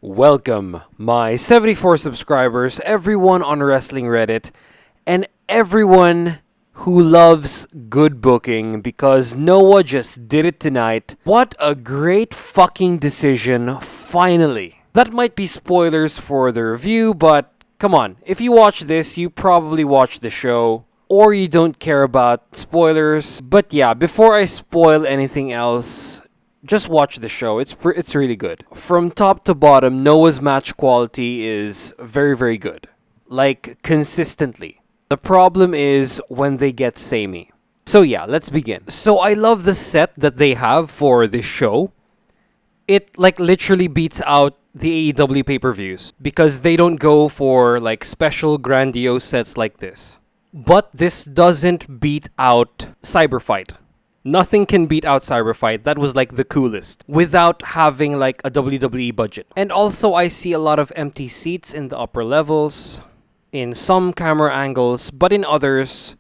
Welcome, my 74 subscribers, everyone on Wrestling Reddit, and everyone who loves good booking because Noah just did it tonight. What a great fucking decision, finally. That might be spoilers for the review, but come on, if you watch this, you probably watched the show, or you don't care about spoilers. But yeah, before I spoil anything else, just watch the show. It's really good. From top to bottom, Noah's match quality is very, very good. Like, consistently. The problem is when they get samey. So yeah, let's begin. So I love the set that they have for this show. It like literally beats out the AEW pay-per-views because they don't go for like special grandiose sets like this. But this doesn't beat out Cyberfight. Nothing can beat out Cyberfight. That was like the coolest without having like a WWE budget. And also I see a lot of empty seats in the upper levels, in some camera angles, but in others,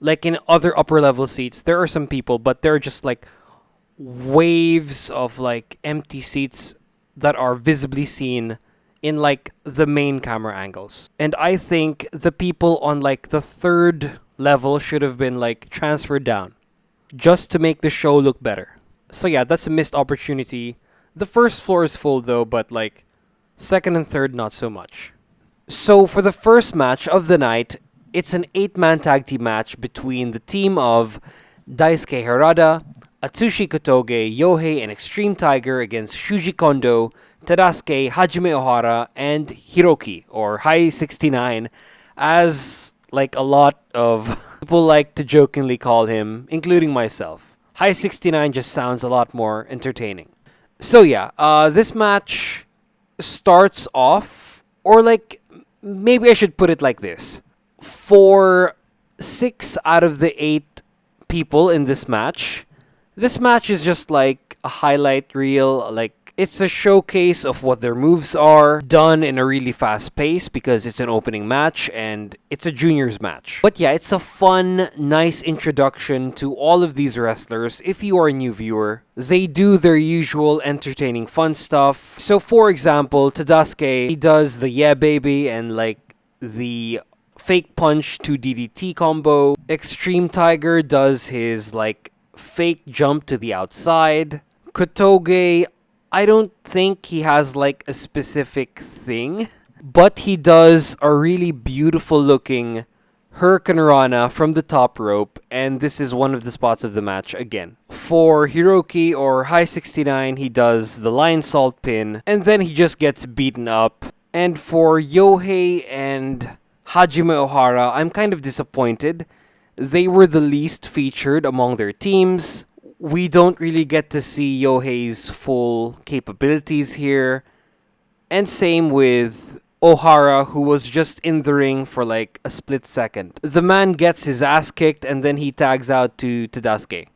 like in other upper level seats, there are some people, but they're just like waves of like empty seats that are visibly seen in like the main camera angles. And I think the people on like the third level should have been like transferred down just to make the show look better. So yeah, that's a missed opportunity. The first floor is full though, but like second and third not so much. So for the first match of the night, it's an 8-man tag team match between the team of Daisuke Harada, Atsushi Kotoge, Yohei, and Extreme Tiger against Shuji Kondo, Tadasuke, Hajime Ohara, and Hiroki, or High 69, as like a lot of people like to jokingly call him, including myself. High 69 just sounds a lot more entertaining. So yeah, this match starts off, or like, maybe I should put it like this. For 6 out of the 8 people in this match is just like a highlight reel, like it's a showcase of what their moves are, done in a really fast pace because it's an opening match and it's a juniors match. But yeah, it's a fun, nice introduction to all of these wrestlers. If you are a new viewer, they do their usual entertaining fun stuff. So for example, Tadasuke, he does the yeah baby and like the fake punch to DDT combo. Extreme Tiger does his like fake jump to the outside. Kotoge, I don't think he has like a specific thing, but he does a really beautiful looking Hurricane Rana from the top rope, and this is one of the spots of the match again. For Hiroki or High 69, he does the lion salt pin, and then he just gets beaten up. And for Yohei and Hajime Ohara, I'm kind of disappointed. They were the least featured among their teams. We don't really get to see Yohei's full capabilities here. And same with Ohara, who was just in the ring for like a split second. The man gets his ass kicked and then he tags out to Tadasuke.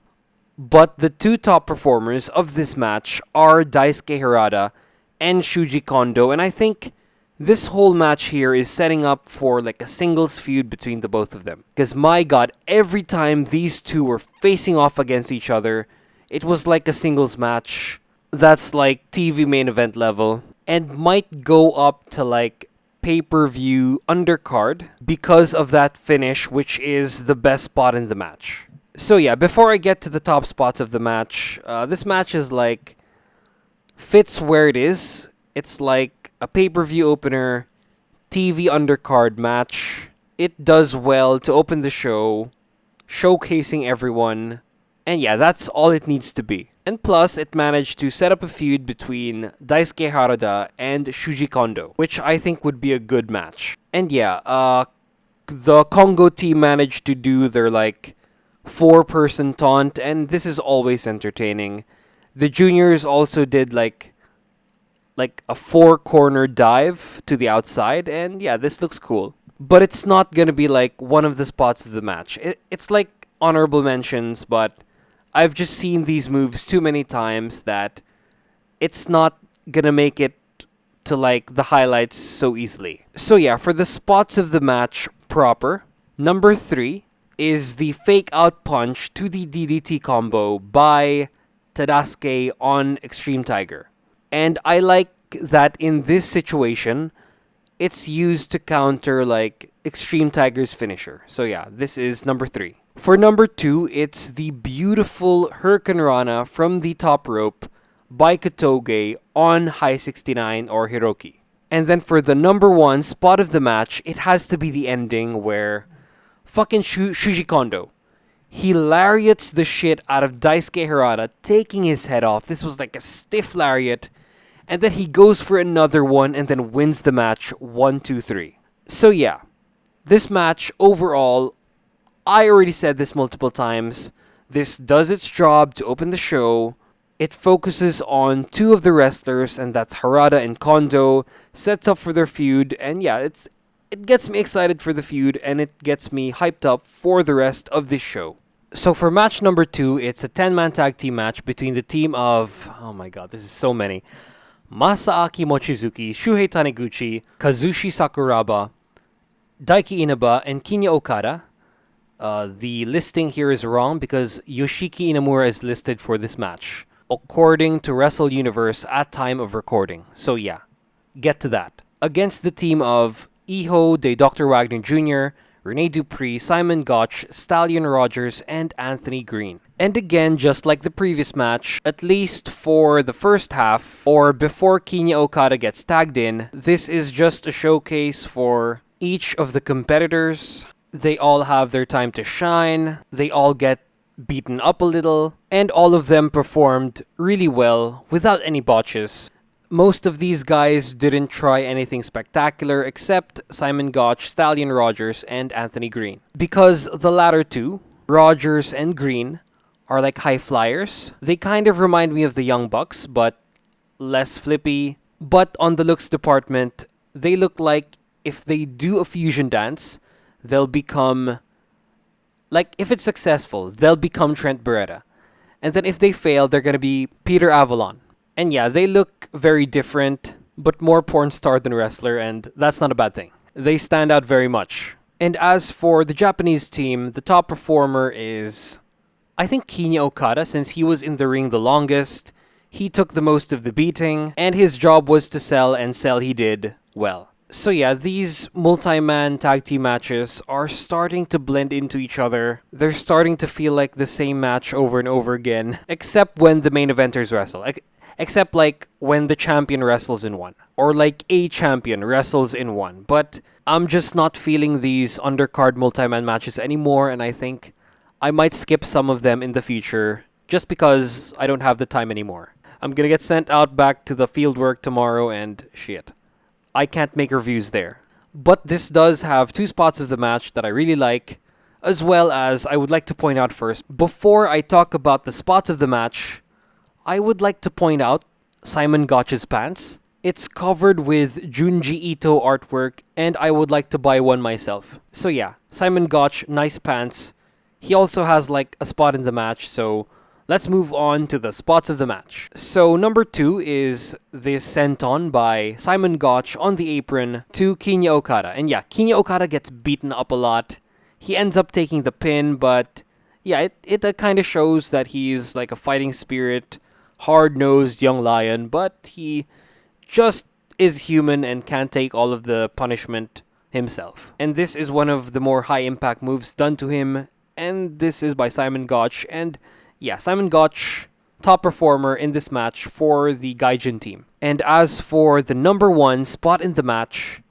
But the two top performers of this match are Daisuke Harada and Shuji Kondo, and I think this whole match here is setting up for like a singles feud between the both of them. Because my god, every time these two were facing off against each other, it was like a singles match that's like TV main event level and might go up to like pay-per-view undercard because of that finish, which is the best spot in the match. So yeah, before I get to the top spots of the match, this match is like fits where it is. It's like a pay-per-view opener, TV undercard match. It does well to open the show, showcasing everyone. And yeah, that's all it needs to be. And plus, it managed to set up a feud between Daisuke Harada and Shuji Kondo, which I think would be a good match. And yeah, the Congo team managed to do their like 4-person taunt, and this is always entertaining. The juniors also did like a 4-corner dive to the outside, and yeah, this looks cool. But it's not gonna be like one of the spots of the match. It's like honorable mentions, but I've just seen these moves too many times that it's not gonna make it to like the highlights so easily. So yeah, for the spots of the match proper, number 3 is the fake out punch to the DDT combo by Tadasuke on Extreme Tiger. And I like that in this situation, it's used to counter like Extreme Tiger's finisher. So yeah, this is number 3. For number 2, it's the beautiful Hurricane Rana from the top rope by Kotoge on High 69 or Hiroki. And then for the number 1 spot of the match, it has to be the ending where fucking Shuji Kondo, he lariats the shit out of Daisuke Harada, taking his head off. This was like a stiff lariat. And then he goes for another one and then wins the match 1-2-3. So yeah, this match overall, I already said this multiple times. This does its job to open the show. It focuses on 2 of the wrestlers, and that's Harada and Kondo, sets up for their feud, and yeah, it gets me excited for the feud, and it gets me hyped up for the rest of this show. So for match number 2, it's a 10-man tag team match between the team of, oh my god, this is so many, Masaaki Mochizuki, Shuhei Taniguchi, Kazushi Sakuraba, Daiki Inaba, and Kinya Okada. The listing here is wrong because Yoshiki Inamura is listed for this match, according to Wrestle Universe at time of recording. So yeah, get to that. Against the team of Hijo de Dr. Wagner Jr., Rene Dupree, Simon Gotch, Stallion Rogers, and Anthony Green. And again, just like the previous match, at least for the first half, or before Kinya Okada gets tagged in, this is just a showcase for each of the competitors. They all have their time to shine, they all get beaten up a little, and all of them performed really well without any botches. Most of these guys didn't try anything spectacular except Simon Gotch, Stallion Rogers, and Anthony Green. Because the latter two, Rogers and Green, are like high flyers. They kind of remind me of the Young Bucks, but less flippy. But on the looks department, they look like if they do a fusion dance, they'll become... like, if it's successful, they'll become Trent Beretta. And then if they fail, they're gonna be Peter Avalon. And yeah, they look very different, but more porn star than wrestler, and that's not a bad thing. They stand out very much. And as for the Japanese team, the top performer is, I think, Kinya Okada, since he was in the ring the longest. He took the most of the beating, and his job was to sell, and sell he did well. So yeah, these multi-man tag team matches are starting to blend into each other. They're starting to feel like the same match over and over again, except when the main eventers wrestle. Except like when the champion wrestles in one, or like a champion wrestles in one. But I'm just not feeling these undercard multi-man matches anymore, and I think I might skip some of them in the future just because I don't have the time anymore. I'm gonna get sent out back to the fieldwork tomorrow, and shit, I can't make reviews there. But this does have 2 spots of the match that I really like, as well as I would like to point out first, before I talk about the spots of the match, I would like to point out Simon Gotch's pants. It's covered with Junji Ito artwork, and I would like to buy one myself. So yeah, Simon Gotch, nice pants. He also has like a spot in the match, so let's move on to the spots of the match. So number 2 is this senton by Simon Gotch on the apron to Kinya Okada. And yeah, Kinya Okada gets beaten up a lot. He ends up taking the pin, but yeah, it kind of shows that he's like a fighting spirit, hard-nosed young lion, but he just is human and can't take all of the punishment himself. And this is one of the more high-impact moves done to him, and this is by Simon Gotch. And yeah, Simon Gotch, top performer in this match for the Gaijin team. And as for the number 1 spot in the match,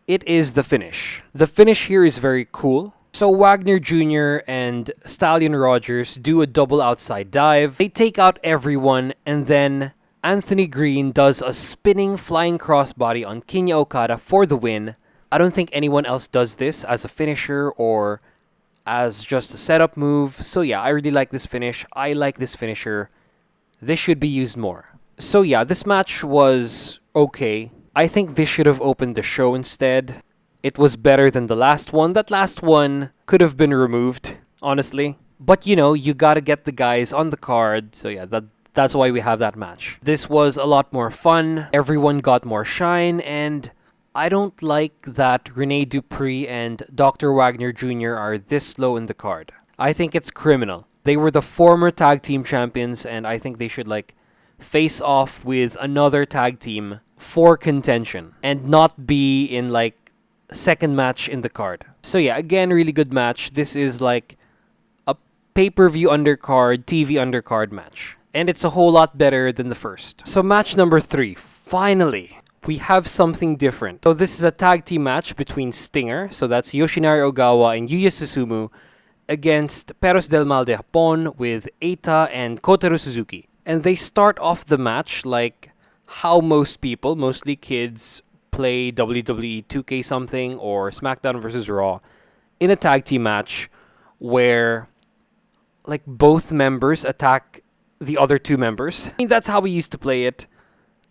it is the finish. The finish here is very cool. So Wagner Jr. and Stallion Rogers do a double outside dive. They take out everyone, and then Anthony Green does a spinning flying crossbody on Kinya Okada for the win. I don't think anyone else does this as a finisher or as just a setup move. So yeah, I really like this finish. I like this finisher. This should be used more. So yeah, this match was okay. I think this should have opened the show instead. It was better than the last one. That last one could have been removed, honestly. But you know, you gotta get the guys on the card. So yeah, that's why we have that match. This was a lot more fun. Everyone got more shine, and I don't like that Rene Dupree and Dr. Wagner Jr. are this low in the card. I think it's criminal. They were the former tag team champions, and I think they should like face off with another tag team for contention and not be in like second match in the card. So yeah, again, really good match. This is like a pay-per-view undercard, TV undercard match. And it's a whole lot better than the first. So match number 3, finally, we have something different. So this is a tag team match between Stinger, so that's Yoshinari Ogawa and Yuya Susumu, against Perros del Mal de Japón with Eita and Kotaro Suzuki. And they start off the match like how most people, mostly kids, play WWE 2K something or SmackDown vs. Raw in a tag team match where like both members attack the other two members. I mean, that's how we used to play it.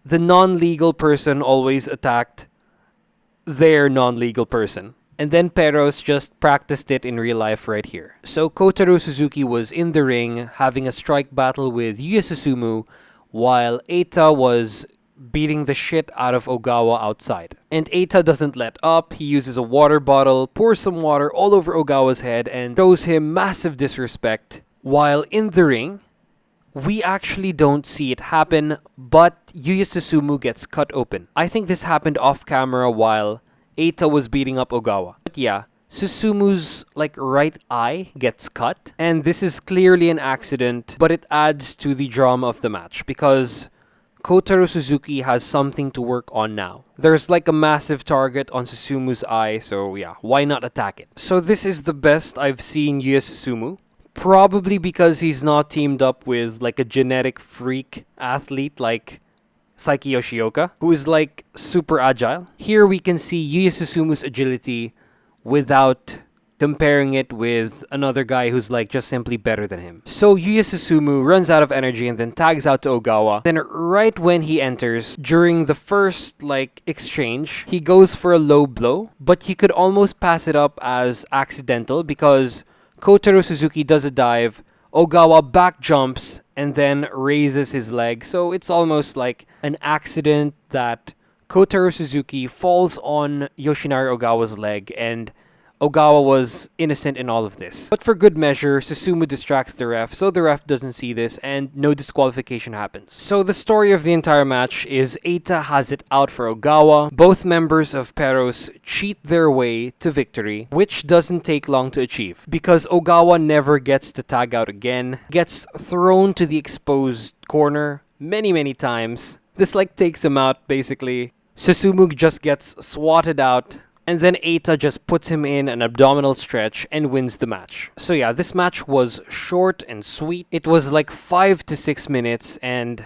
The non-legal person always attacked their non-legal person. And then Perros just practiced it in real life right here. So Kotaro Suzuki was in the ring having a strike battle with Yuya Susumu while Eita was beating the shit out of Ogawa outside. And Eita doesn't let up. He uses a water bottle, pours some water all over Ogawa's head and shows him massive disrespect. While in the ring, we actually don't see it happen, but Yuya Susumu gets cut open. I think this happened off camera while Eita was beating up Ogawa. But yeah, Susumu's like right eye gets cut, and this is clearly an accident, but it adds to the drama of the match because Kotaro Suzuki has something to work on now. There's like a massive target on Susumu's eye, so yeah, why not attack it? So this is the best I've seen Yuya Susumu. Probably because he's not teamed up with like a genetic freak athlete like Saiki Yoshioka, who is like super agile. Here we can see Yuya Susumu's agility without comparing it with another guy who's like just simply better than him. So Yuya Susumu runs out of energy and then tags out to Ogawa. Then right when he enters, during the first like exchange, he goes for a low blow, but you could almost pass it up as accidental because Kotaro Suzuki does a dive, Ogawa back jumps, and then raises his leg. So it's almost like an accident that Kotaro Suzuki falls on Yoshinari Ogawa's leg, and Ogawa was innocent in all of this. But for good measure, Susumu distracts the ref, so the ref doesn't see this, and no disqualification happens. So the story of the entire match is Eita has it out for Ogawa. Both members of Perros cheat their way to victory, which doesn't take long to achieve, because Ogawa never gets to tag out again, gets thrown to the exposed corner many times. This like takes him out, basically. Susumu just gets swatted out, and then Eita just puts him in an abdominal stretch and wins the match. So yeah, this match was short and sweet. It was like 5 to 6 minutes and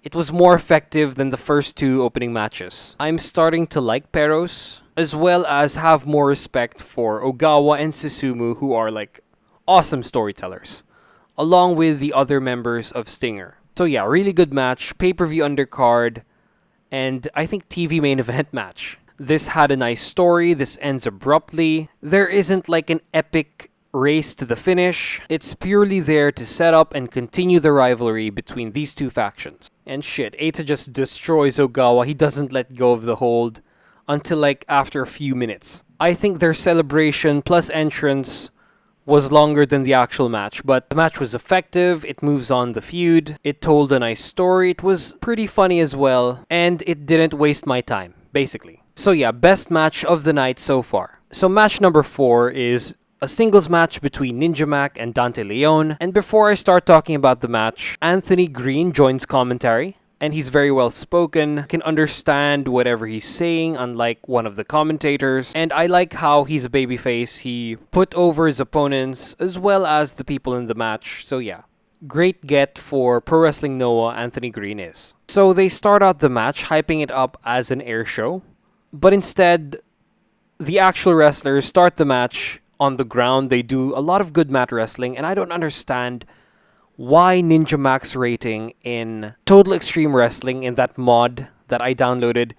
it was more effective than the first two opening matches. I'm starting to like Perros, as well as have more respect for Ogawa and Susumu, who are like awesome storytellers, along with the other members of Stinger. So yeah, really good match, pay-per-view undercard, and I think TV main event match. This had a nice story, this ends abruptly. There isn't like an epic race to the finish. It's purely there to set up and continue the rivalry between these two factions. And shit, Eita just destroys Ogawa. He doesn't let go of the hold until like after a few minutes. I think their celebration plus entrance was longer than the actual match, but the match was effective, it moves on the feud, it told a nice story, it was pretty funny as well, and it didn't waste my time, basically. So yeah, best match of the night so far. So match number 4 is a singles match between Ninja Mac and Dante Leon. And before I start talking about the match, Anthony Green joins commentary. And he's very well spoken, can understand whatever he's saying, unlike one of the commentators. And I like how he's a babyface. He put over his opponents as well as the people in the match. So yeah, great get for Pro Wrestling Noah, Anthony Green is. So they start out the match hyping it up as an air show. But instead, the actual wrestlers start the match on the ground. They do a lot of good mat wrestling, and I don't understand why Ninja Mac's rating in Total Extreme Wrestling, in that mod that I downloaded,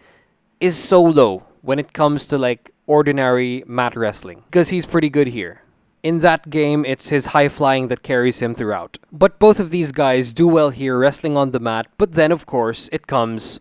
is so low when it comes to like ordinary mat wrestling. Because he's pretty good here. In that game, it's his high flying that carries him throughout. But both of these guys do well here wrestling on the mat, but then of course it comes...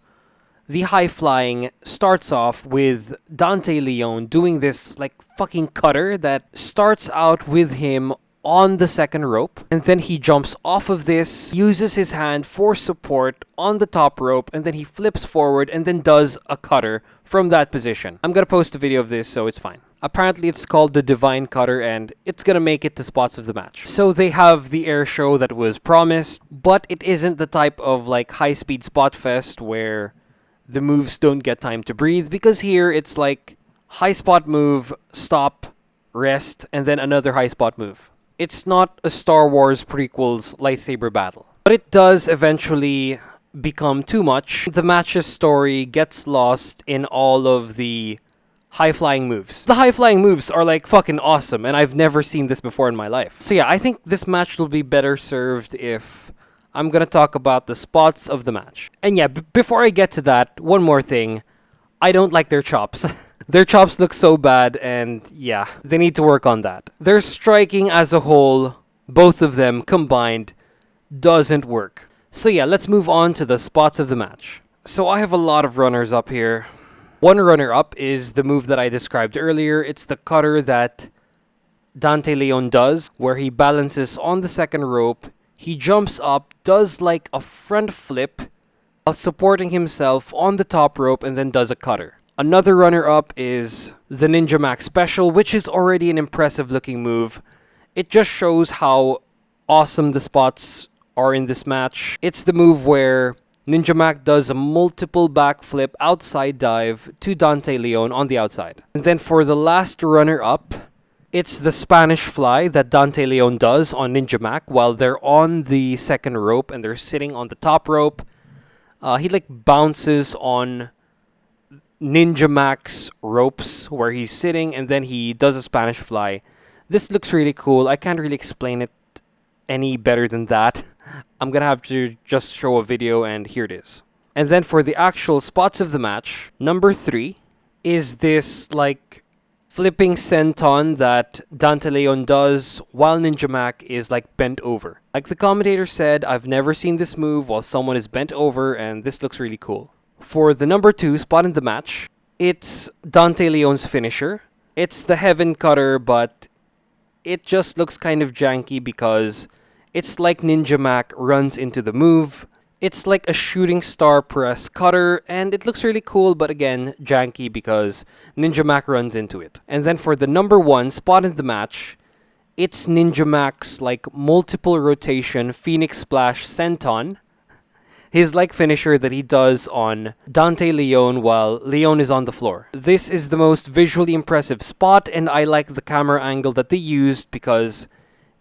The high flying starts off with Dante Leon doing this like fucking cutter that starts out with him on the second rope, and then he jumps off of this, uses his hand for support on the top rope, and then he flips forward and then does a cutter from that position. I'm gonna post a video of this, so it's fine. Apparently it's called the Divine Cutter, and it's gonna make it to spots of the match. So they have the air show that was promised, but it isn't the type of like high-speed spot fest where the moves don't get time to breathe, because here it's like high spot move, stop, rest, and then another high spot move. It's not a Star Wars prequel's lightsaber battle. But it does eventually become too much. The match's story gets lost in all of the high-flying moves. The high-flying moves are like fucking awesome, and I've never seen this before in my life. So yeah, I think this match will be better served if I'm gonna talk about the spots of the match. And yeah, before I get to that, one more thing. I don't like their chops. Their chops look so bad, and yeah, they need to work on that. Their striking as a whole, both of them combined, doesn't work. So yeah, let's move on to the spots of the match. So I have a lot of runners up here. One runner-up is the move that I described earlier. It's the cutter that Dante Leon does, where he balances on the second rope, he jumps up, does like a front flip, while supporting himself on the top rope, and then does a cutter. Another runner-up is the Ninja Max Special, which is already an impressive-looking move. It just shows how awesome the spots are in this match. It's the move where Ninja Mac does a multiple backflip outside dive to Dante Leon on the outside. And then for the last runner-up, it's the Spanish Fly that Dante Leon does on Ninja Mac while they're on the second rope and they're sitting on the top rope. He like bounces on Ninja Mac's ropes where he's sitting, and then he does a Spanish Fly. This looks really cool. I can't really explain it any better than that. I'm gonna have to just show a video, and here it is. And then for the actual spots of the match, number 3 is this like flipping senton that Dante Leon does while Ninja Mac is like bent over. Like the commentator said, I've never seen this move while someone is bent over, and this looks really cool. For the number 2 spot in the match, it's Dante Leon's finisher. It's the Heaven Cutter, but it just looks kind of janky because it's like Ninja Mac runs into the move. It's like a shooting star press cutter, and it looks really cool, but again, janky because Ninja Mac runs into it. And then for the number 1 spot in the match, it's Ninja Mac's like multiple rotation Phoenix Splash senton. His like finisher that he does on Dante Leon while Leon is on the floor. This is the most visually impressive spot, and I like the camera angle that they used because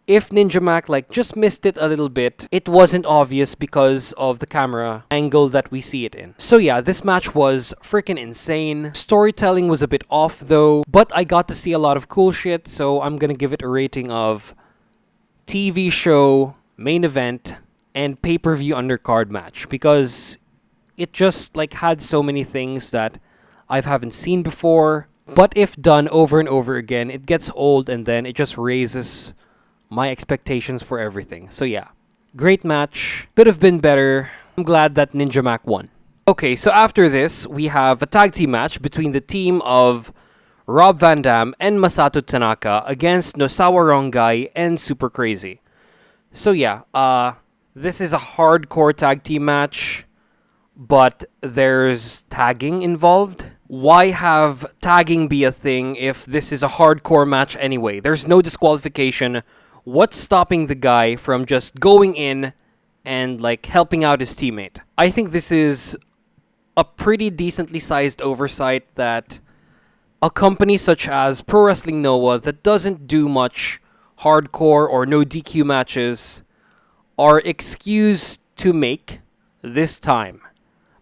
if Ninja Mac like just missed it a little bit, it wasn't obvious because of the camera angle that we see it in. So yeah, this match was freaking insane. Storytelling was a bit off though, but I got to see a lot of cool shit, so I'm gonna give it a rating of TV show, main event, and pay-per-view undercard match because it just like had so many things that I haven't seen before. But if done over and over again, it gets old and then it just raises my expectations for everything. So yeah, great match. Could have been better. I'm glad that Ninja Mac won. Okay, so after this, we have a tag team match between the team of Rob Van Dam and Masato Tanaka against Nosawa Rongai and Super Crazy. So yeah, this is a hardcore tag team match, but there's tagging involved. Why have tagging be a thing if this is a hardcore match anyway? There's no disqualification. What's stopping the guy from just going in and like helping out his teammate? I think this is a pretty decently sized oversight that a company such as Pro Wrestling Noah that doesn't do much hardcore or no DQ matches are excused to make this time.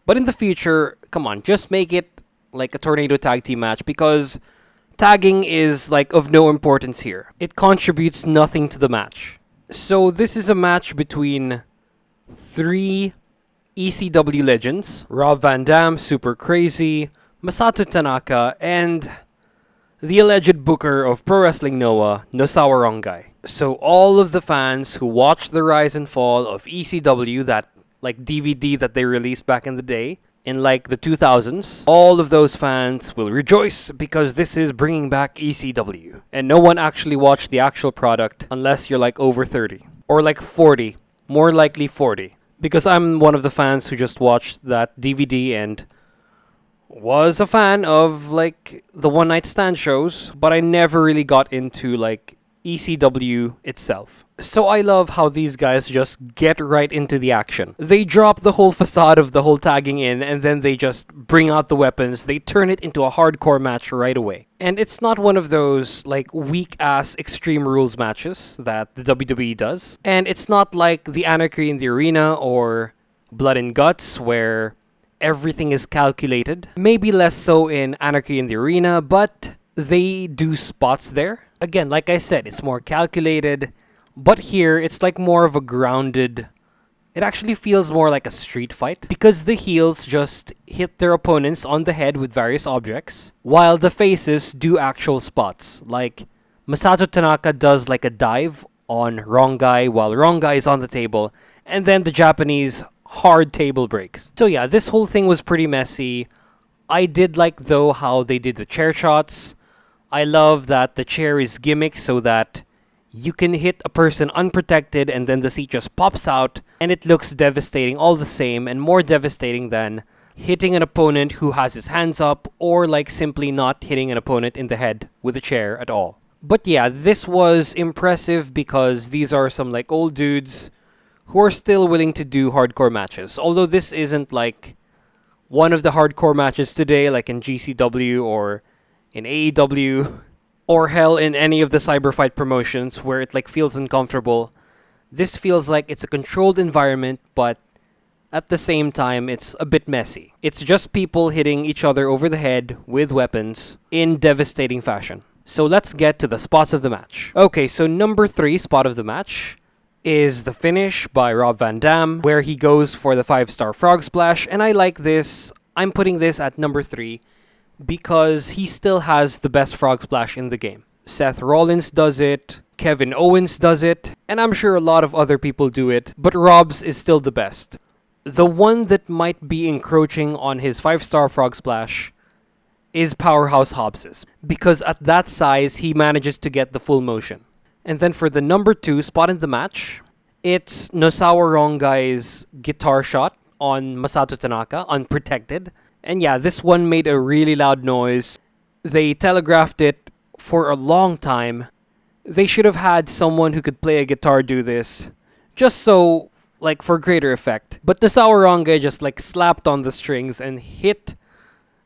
But in the future, come on, just make it like a tornado tag team match because tagging is like of no importance here. It contributes nothing to the match. So this is a match between 3 ECW legends, Rob Van Dam, Super Crazy, Masato Tanaka, and the alleged booker of Pro Wrestling Noah, Nosawa Rongai. So all of the fans who watched the rise and fall of ECW, that like DVD that they released back in the day, in like the 2000s, all of those fans will rejoice because this is bringing back ECW. And no one actually watched the actual product unless you're like over 30 or like 40, more likely 40. Because I'm one of the fans who just watched that DVD and was a fan of like the one night stand shows, but I never really got into like ECW itself. So I love how these guys just get right into the action. They drop the whole facade of the whole tagging in and then they just bring out the weapons. They turn it into a hardcore match right away. And it's not one of those like weak ass Extreme Rules matches that the WWE does. And it's not like the Anarchy in the Arena or Blood and Guts where everything is calculated. Maybe less so in Anarchy in the Arena, but they do spots there. Again, like I said, it's more calculated, but here it's like more of a grounded. It actually feels more like a street fight because the heels just hit their opponents on the head with various objects, while the faces do actual spots. Like Masato Tanaka does like a dive on Wrong Guy while Wrong Guy is on the table, and then the Japanese hard table breaks. So yeah, this whole thing was pretty messy. I did like though how they did the chair shots. I love that the chair is gimmick so that you can hit a person unprotected and then the seat just pops out and it looks devastating all the same, and more devastating than hitting an opponent who has his hands up or like simply not hitting an opponent in the head with a chair at all. But yeah, this was impressive because these are some like old dudes who are still willing to do hardcore matches. Although this isn't like one of the hardcore matches today like in GCW or in AEW, or hell in any of the cyberfight promotions where it like feels uncomfortable. This feels like it's a controlled environment, but at the same time it's a bit messy. It's just people hitting each other over the head with weapons in devastating fashion. So let's get to the spots of the match. Okay, so number 3 spot of the match is the finish by Rob Van Dam, where he goes for the 5-star frog splash, and I like this. I'm putting this at number 3 because he still has the best frog splash in the game. Seth Rollins does it, Kevin Owens does it, and I'm sure a lot of other people do it, but Rob's is still the best. The one that might be encroaching on his 5-star frog splash is Powerhouse Hobbs's, because at that size, he manages to get the full motion. And then for the number 2 spot in the match, it's Nosawa Rongai's guitar shot on Masato Tanaka, unprotected. And yeah, this one made a really loud noise. They telegraphed it for a long time. They should have had someone who could play a guitar do this, just so, like, for greater effect. But Nosawa Rongai just, like, slapped on the strings and hit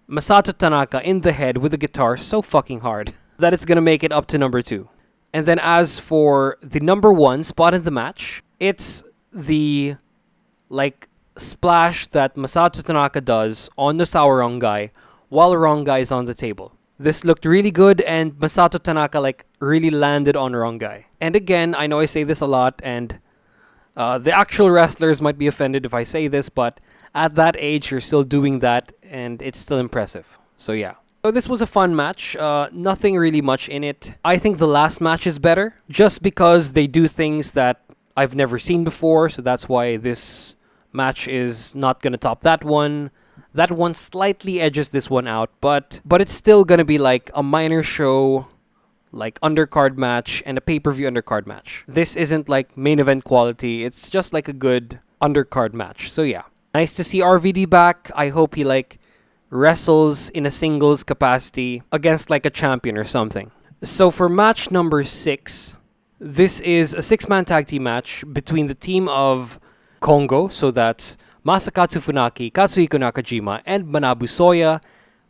Masato Tanaka in the head with the guitar so fucking hard that it's gonna make it up to number 2. And then as for the number 1 spot in the match, it's the, like, splash that Masato Tanaka does on Nosawa Rongai while Rongai is on the table. This looked really good, and Masato Tanaka like really landed on Rongai. And again, I know I say this a lot, and the actual wrestlers might be offended if I say this, but at that age, you're still doing that, and it's still impressive. So yeah. So this was a fun match. Nothing really much in it. I think the last match is better, just because they do things that I've never seen before, so that's why this match is not gonna top that one. That one slightly edges this one out, but it's still gonna be like a minor show, like undercard match and a pay-per-view undercard match. This isn't like main event quality. It's just like a good undercard match. So yeah, nice to see RVD back. I hope he like wrestles in a singles capacity against like a champion or something. So for match number 6, this is a 6-man tag team match between the team of Kongo, so that's Masakatsu Funaki, Katsuhiko Nakajima, and Manabu Soya,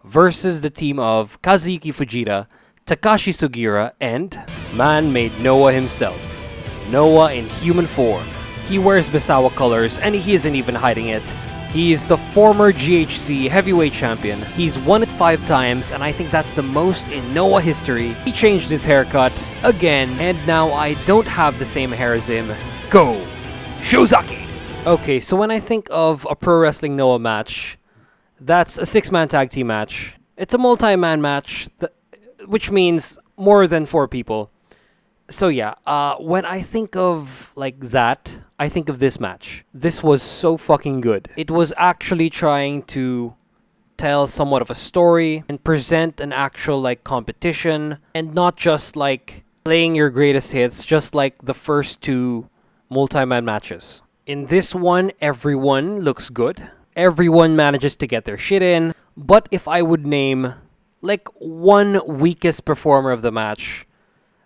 versus the team of Kazuyuki Fujita, Takashi Sugiura, and man-made Noah himself. Noah in human form. He wears Misawa colors, and he isn't even hiding it. He's the former GHC heavyweight champion. He's won it 5 times, and I think that's the most in Noah history. He changed his haircut again, and now I don't have the same hair as him. Go! Shozaki! Okay, so when I think of a Pro Wrestling Noah match, that's a 6-man tag team match. It's a multi-man match, which means more than 4 people. So yeah, when I think of like that, I think of this match. This was so fucking good. It was actually trying to tell somewhat of a story and present an actual like competition and not just like playing your greatest hits just like the first two multi-man matches. In this one, everyone looks good. Everyone manages to get their shit in. But if I would name like one weakest performer of the match,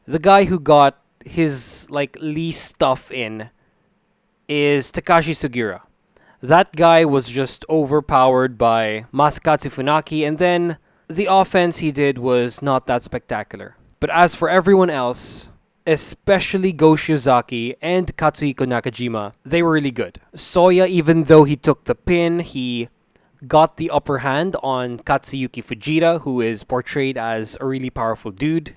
the guy who got his like least stuff in is Takashi Sugiura. That guy was just overpowered by Masakatsu Funaki, and then the offense he did was not that spectacular. But as for everyone else, especially Go Shiozaki and Katsuhiko Nakajima, they were really good. Soya, even though he took the pin, he got the upper hand on Katsuyuki Fujita, who is portrayed as a really powerful dude.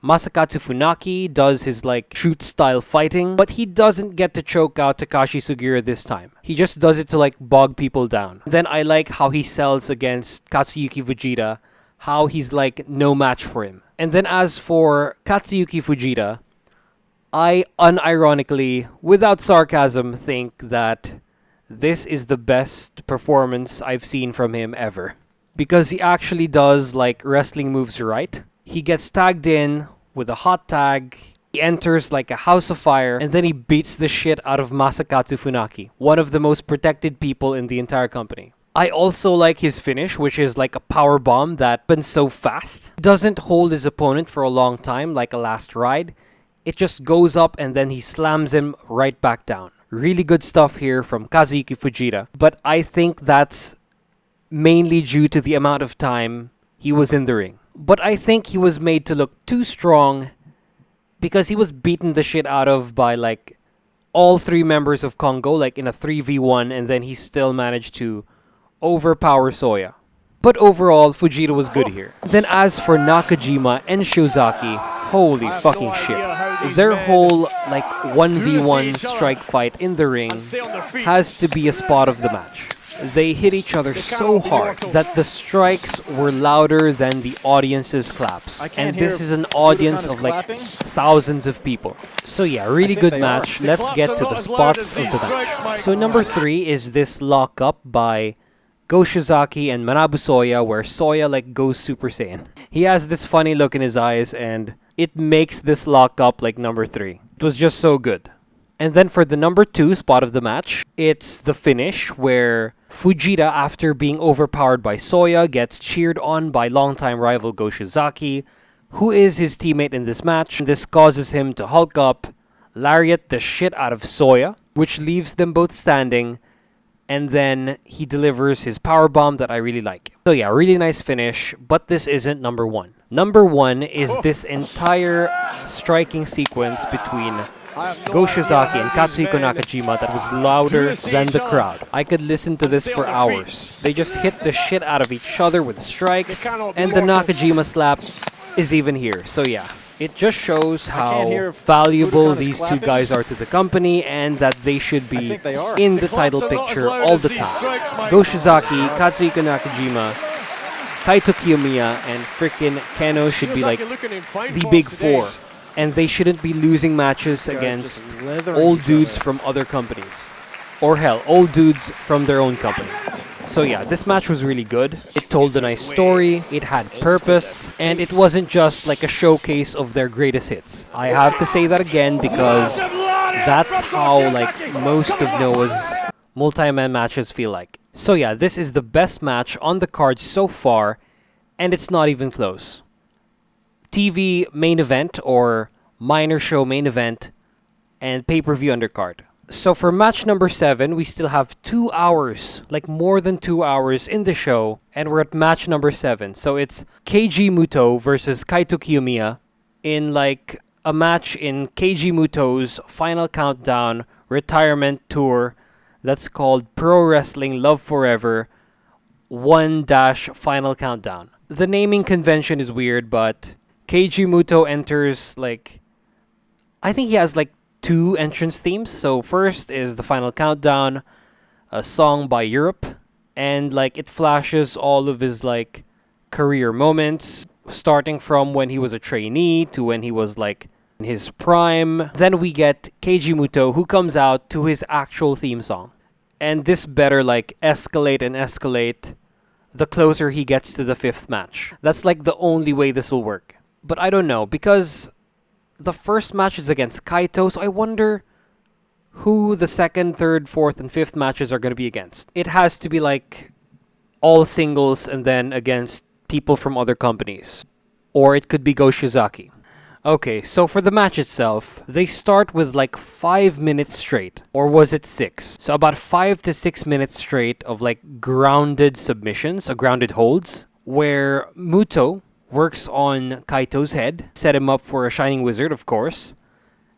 Masakatsu Funaki does his like shoot style fighting, but he doesn't get to choke out Takashi Sugiura this time. He just does it to like bog people down. Then I like how he sells against Katsuyuki Fujita, how he's like no match for him. And then as for Katsuyuki Fujita, I unironically, without sarcasm, think that this is the best performance I've seen from him ever. Because he actually does like wrestling moves right. He gets tagged in with a hot tag. He enters like a house of fire, and then he beats the shit out of Masakatsu Funaki, one of the most protected people in the entire company. I also like his finish, which is like a power bomb that happens so fast. Doesn't hold his opponent for a long time like a last ride. It just goes up and then he slams him right back down. Really good stuff here from Kazuki Fujita, but I think that's mainly due to the amount of time he was in the ring. But I think he was made to look too strong because he was beaten the shit out of by like all three members of Kongo, like in a 3v1, and then he still managed to overpower Soya. But overall, Fujita was good here. Then as for Nakajima and Shiozaki, holy fucking shit. Their whole like 1v1 strike fight in the ring has to be a spot of the match. They hit each other so hard that the strikes were louder than the audience's claps. And this is an audience of like thousands of people. So yeah, really good match. Let's get to the spots of the match. So number 3 is this lockup by Go Shiozaki and Manabu Soya, where Soya like goes Super Saiyan. He has this funny look in his eyes and it makes this lockup like number 3. It was just so good. And then for the number 2 spot of the match, it's the finish where Fujita, after being overpowered by Soya, gets cheered on by longtime rival Go Shiozaki, who is his teammate in this match. This causes him to hulk up, lariat the shit out of Soya, which leaves them both standing, and then he delivers his powerbomb that I really like. So yeah, really nice finish, but this isn't number 1. Number 1 is this entire striking sequence between Go Shiozaki and Katsuhiko Nakajima that was louder than the crowd. I could listen to this for hours. They just hit the shit out of each other with strikes, and the Nakajima slap is even here. So yeah, it just shows how valuable these two guys are to the company and that they should be in the title picture all the time. Go Shiozaki, Katsuhiko Nakajima, Kaito Kiyomiya, and frickin' Kenoh should be like the big 4. And they shouldn't be losing matches against old dudes from other companies. Or hell, old dudes from their own company. So yeah, this match was really good. It told a nice story, it had purpose, and it wasn't just like a showcase of their greatest hits. I have to say that again because that's how like most of Noah's multi-man matches feel like. So yeah, this is the best match on the card so far, and it's not even close. TV main event or minor show main event and pay-per-view undercard. So for match number 7, we still have 2 hours, like more than 2 hours in the show, and we're at match number 7. So it's Keiji Muto versus Kaito Kiyomiya in like a match in Keiji Muto's final countdown retirement tour that's called Pro Wrestling Love Forever 1-Final Countdown. The naming convention is weird, but Keiji Muto enters like, I think he has like 2 entrance themes. So first is the final countdown, a song by Europe, and like it flashes all of his like career moments, starting from when he was a trainee to when he was like in his prime. Then we get Keiji Muto, who comes out to his actual theme song. And this better like escalate and escalate the closer he gets to the fifth match. That's like the only way this will work. But I don't know, because the first match is against Kaito, so I wonder who the second, third, fourth, and fifth matches are going to be against. It has to be like all singles and then against people from other companies. Or it could be Go Shizaki. Okay, so for the match itself, they start with like 5 minutes straight. Or was it 6? So about 5 to 6 minutes straight of like grounded submissions, or grounded holds, where Muto works on Kaito's head, set him up for a Shining Wizard, of course,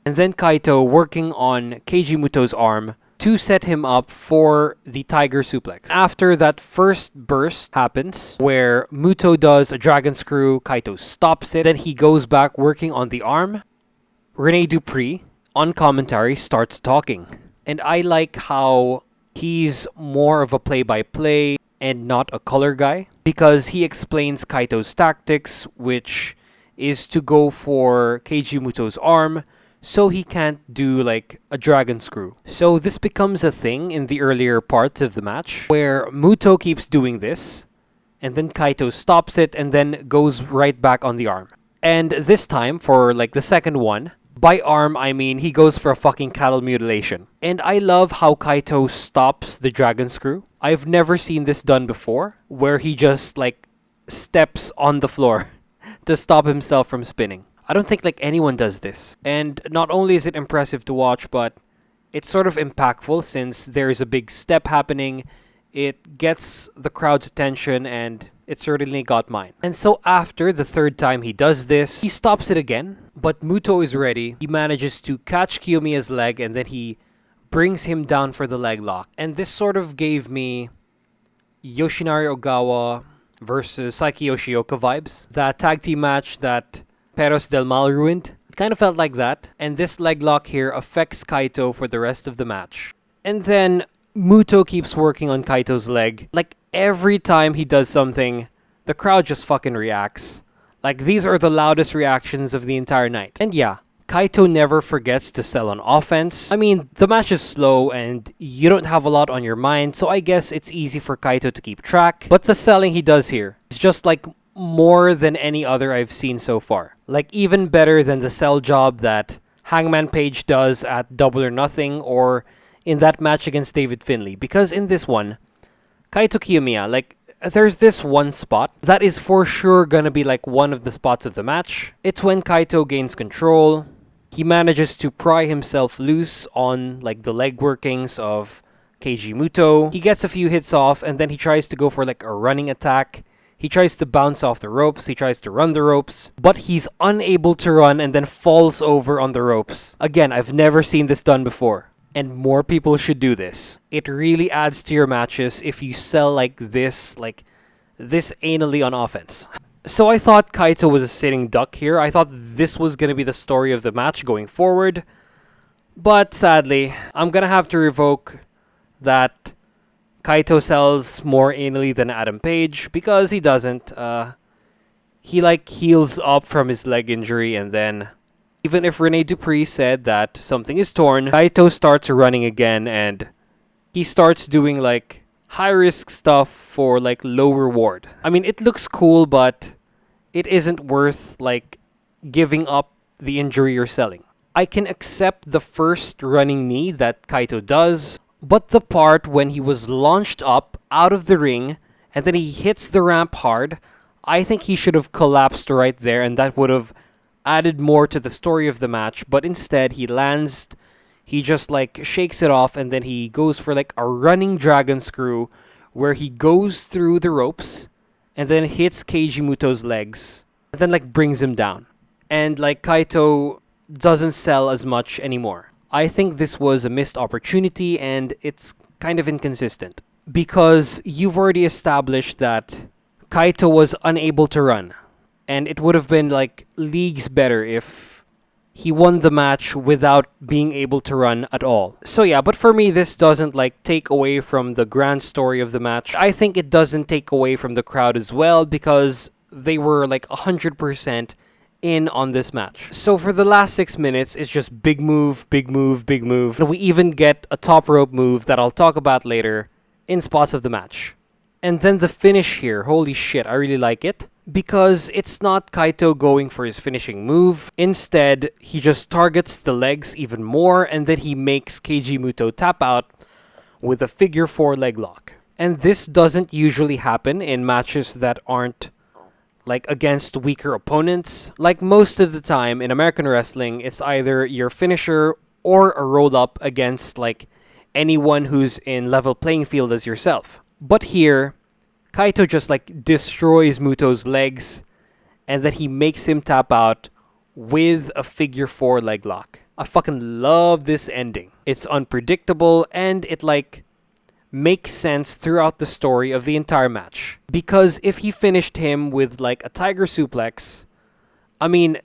and then Kaito working on Keiji Muto's arm to set him up for the Tiger Suplex. After that first burst happens, where Muto does a Dragon Screw, Kaito stops it, then he goes back working on the arm. Rene Dupree, on commentary, starts talking. And I like how he's more of a play-by-play and not a color guy, because he explains Kaito's tactics, which is to go for Keiji Muto's arm, so he can't do like a Dragon Screw. So this becomes a thing in the earlier parts of the match, where Muto keeps doing this, and then Kaito stops it and then goes right back on the arm. And this time, for like the second one, by arm I mean he goes for a fucking cattle mutilation. And I love how Kaito stops the Dragon Screw. I've never seen this done before, where he just like steps on the floor to stop himself from spinning. I don't think like anyone does this. And not only is it impressive to watch, but it's sort of impactful since there's a big step happening. It gets the crowd's attention, and it certainly got mine. And so after the third time he does this, he stops it again, but Muto is ready. He manages to catch Kiyomiya's leg, and then he brings him down for the leg lock. And this sort of gave me Yoshinari Ogawa versus Saiki Yoshioka vibes. That tag team match that Perros del Mal ruined. It kind of felt like that. And this leg lock here affects Kaito for the rest of the match. And then Muto keeps working on Kaito's leg. Like every time he does something, the crowd just fucking reacts. Like these are the loudest reactions of the entire night. And yeah, Kaito never forgets to sell on offense. I mean, the match is slow and you don't have a lot on your mind, so I guess it's easy for Kaito to keep track. But the selling he does here is just like more than any other I've seen so far. Like even better than the sell job that Hangman Page does at Double or Nothing or in that match against David Finlay. Because in this one, Kaito Kiyomiya, like there's this one spot that is for sure gonna be like one of the spots of the match. It's when Kaito gains control. He manages to pry himself loose on like the leg workings of Keiji Muto. He gets a few hits off and then he tries to go for like a running attack. He tries to bounce off the ropes, he tries to run the ropes, but he's unable to run and then falls over on the ropes. Again, I've never seen this done before, and more people should do this. It really adds to your matches if you sell like this anally on offense. So I thought Kaito was a sitting duck here. I thought this was going to be the story of the match going forward, but sadly, I'm going to have to revoke that Kaito sells more anally than Adam Page, because he doesn't. He like heals up from his leg injury, and then even if Rene Dupree said that something is torn, Kaito starts running again and he starts doing like high risk stuff for like low reward. I mean, it looks cool, but it isn't worth like giving up the injury you're selling. I can accept the first running knee that Kaito does, but the part when he was launched up out of the ring and then he hits the ramp hard, I think he should have collapsed right there, and that would have added more to the story of the match. But instead, he lands, he just like shakes it off, and then he goes for like a running Dragon Screw where he goes through the ropes and then hits Keiji Muto's legs and then like brings him down. And like Kaito doesn't sell as much anymore. I think this was a missed opportunity, and it's kind of inconsistent because you've already established that Kaito was unable to run, and it would have been like leagues better if he won the match without being able to run at all. So yeah, but for me, this doesn't like take away from the grand story of the match. I think it doesn't take away from the crowd as well, because they were like 100% in on this match. So for the last 6 minutes, it's just big move, big move, big move. And we even get a top rope move that I'll talk about later in spots of the match. And then the finish here, holy shit, I really like it. Because it's not Kaito going for his finishing move. Instead, he just targets the legs even more, and then he makes Keiji Muto tap out with a figure 4 leg lock. And this doesn't usually happen in matches that aren't like against weaker opponents. Like most of the time in American wrestling, it's either your finisher or a roll up against like anyone who's in level playing field as yourself. But here, Kaito just like destroys Muto's legs and then he makes him tap out with a figure 4 leg lock. I fucking love this ending. It's unpredictable and it like makes sense throughout the story of the entire match. Because if he finished him with like a tiger suplex, I mean,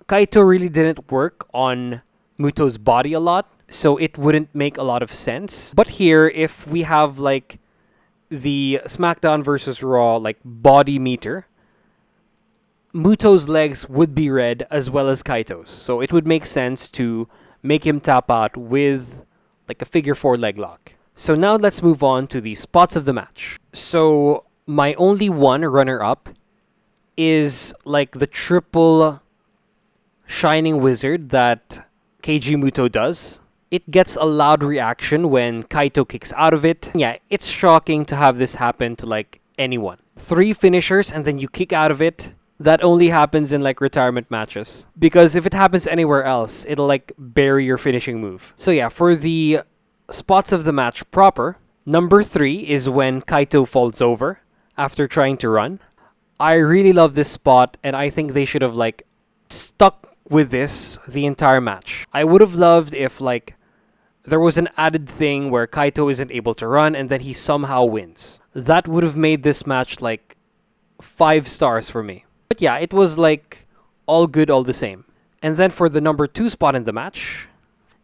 Kaito really didn't work on Muto's body a lot, so it wouldn't make a lot of sense. But here, if we have like the SmackDown versus Raw like body meter, Muto's legs would be red as well as Kaito's. So it would make sense to make him tap out with like a figure 4 leg lock. So now let's move on to the spots of the match. So my only one runner-up is like the triple Shining Wizard that Keiji Muto does. It gets a loud reaction when Kaito kicks out of it. Yeah, it's shocking to have this happen to like anyone. 3 finishers and then you kick out of it. That only happens in like retirement matches. Because if it happens anywhere else, it'll like bury your finishing move. So yeah, for the spots of the match proper, number 3 is when Kaito falls over after trying to run. I really love this spot and I think they should have like stuck with this the entire match. I would have loved if like there was an added thing where Kaito isn't able to run and then he somehow wins. That would have made this match like 5 stars for me. But yeah, it was like all good all the same. And then for the number 2 spot in the match,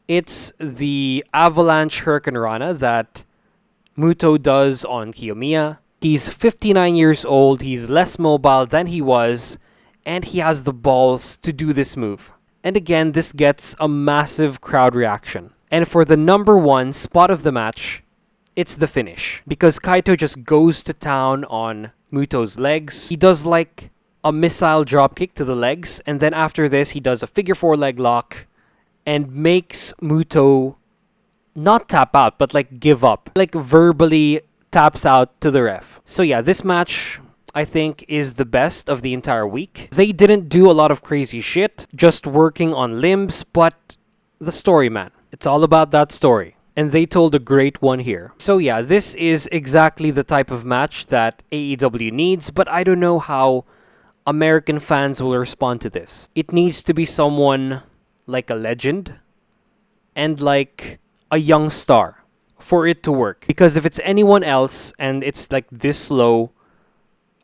it's the Avalanche Hurricane Rana that Muto does on Kiyomiya. He's 59 years old, he's less mobile than he was, and he has the balls to do this move. And again, this gets a massive crowd reaction. And for the number 1 spot of the match, it's the finish. Because Kaito just goes to town on Muto's legs. He does like a missile dropkick to the legs, and then after this, he does a figure 4 leg lock and makes Muto not tap out, but like give up. Like verbally taps out to the ref. So yeah, this match I think is the best of the entire week. They didn't do a lot of crazy shit, just working on limbs, but the story, man. It's all about that story. And they told a great one here. So yeah, this is exactly the type of match that AEW needs, but I don't know how American fans will respond to this. It needs to be someone like a legend and like a young star for it to work. Because if it's anyone else and it's like this slow,